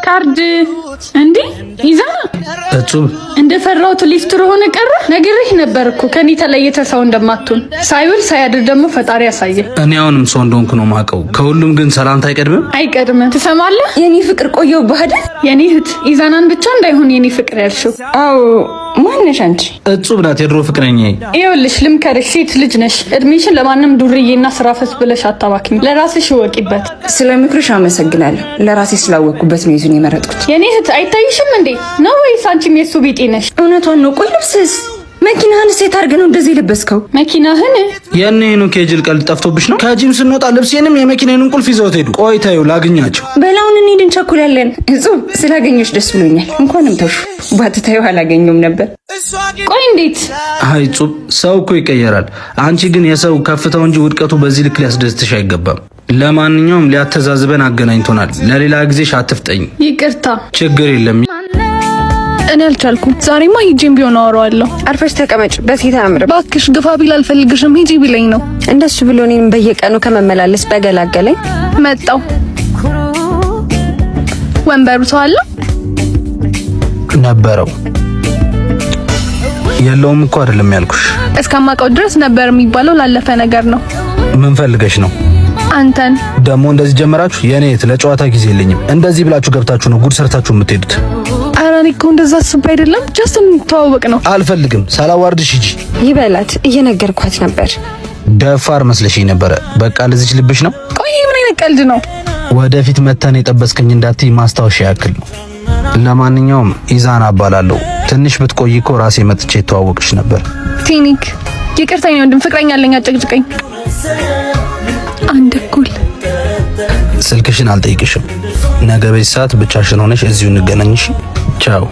ካርድ እንዴ ይዛና እጹብ እንደፈራሁት ሊፍትሮ ሆነ ቀረ። ነግሬህ ነበር እኮ ከኔ ተለየተ ሰው እንደማትሆን። ሳይውል ሳያድር ደግሞ ፈጣሪ ያሳየ። እኔ አሁንም ሰው እንደሆንኩ ነው ማቀው። ከሁሉም ግን ሰላምታ አይቀድምም። ትሰማለህ? የኔ ፍቅር ቆየው ባህል የኔ እህት ኢዛናን ብቻ እንዳይሆን የኔ ፍቅር ያልሽው። አዎ ማነሽ አንቺ? እጹብ ናት የድሮ ፍቅረኛዬ። ይኸውልሽ ልምከርሽ፣ ሴት ልጅ ነሽ። እድሜሽን ለማንም ዱርዬና ስራፈት ብለሽ አታባክኝ። ለራስሽ ወቂበት። ስለ ምክርሽ አመሰግናለሁ። ለራሴ ስላወቅኩበት ነው ይዙን የመረጥኩት። የኔ እህት አይታይሽም እንዴ ነው ወይስ አንቺም የሱ ቢጤ ነሽ? እውነቷን ነው። ቆይ ልብስስ መኪናህን ሴት አድርገህ ነው እንደዚህ ለበስከው? መኪናህን የኔ ነው ከጅል ቀልድ ጠፍቶብሽ ነው? ከጂም ስንወጣ ልብሴንም የመኪናዬን ቁልፍ ይዘውት ሄዱ። ቆይ ታዩ ላግኛቸው። በላውን እንሂድ፣ እንቸኩላለን። እጹብ ስላገኘሽ ደስ ብሎኛል። እንኳንም ተውሽ። ባትታዩ አላገኘውም ነበር። ቆይ እንዴት? አይ እጹብ ሰው እኮ ይቀየራል። አንቺ ግን የሰው ከፍታው እንጂ ውድቀቱ በዚህ ልክ ሊያስደስትሽ አይገባም። ለማንኛውም ሊያተዛዝበን አገናኝቶናል። ለሌላ ጊዜሽ አትፍጠኝ። ይቅርታ። ችግር የለም። እኔ አልቻልኩም። ዛሬማ ሂጂም ቢሆን አወራዋለሁ። አርፈሽ ተቀመጭ። በፊት አያምርም። እባክሽ ግፋ ቢል አልፈልግሽም ሂጂ ቢለኝ ነው። እንደሱ ብሎ እኔን በየቀኑ ከመመላለስ በገላገለኝ። መጣው ወንበሩ ሰው አለ ነበረው። የለውም እኮ አይደለም ያልኩሽ። እስከማውቀው ድረስ ነበር የሚባለው ላለፈ ነገር ነው። ምን ፈልገሽ ነው? አንተን ደግሞ እንደዚህ ጀመራችሁ? የኔ ለጨዋታ ጊዜ የለኝም። እንደዚህ ብላችሁ ገብታችሁ ነው ጉድ ሰርታችሁ የምትሄዱት። ኧረ እኔ እኮ እንደዛ አስቤ አይደለም። ጀስት እንተዋወቅ ነው። አልፈልግም። ሳላዋርድሽ ሂጂ። ይበላት። እየነገርኳት ነበር። ደፋር መስለሽኝ ነበረ። በቃ ለዚች ልብሽ ነው። ቆይ ምን አይነት ቀልድ ነው? ወደፊት መተን የጠበስከኝ እንዳትይ ማስታወሻ ያክል ነው። ለማንኛውም ኢዛና እባላለሁ። ትንሽ ብትቆይ እኮ ራሴ መጥቼ ተዋወቅሽ ነበር። ቲኒክ ይቅርታ ነው ወንድም፣ ፍቅረኛ አለኝ አጨቅጭቀኝ። አንድ እኩል ስልክሽን አልጠይቅሽም። ነገ በዚህ ሰዓት ብቻሽን ሆነሽ እዚሁ እንገናኝሽ። ቻው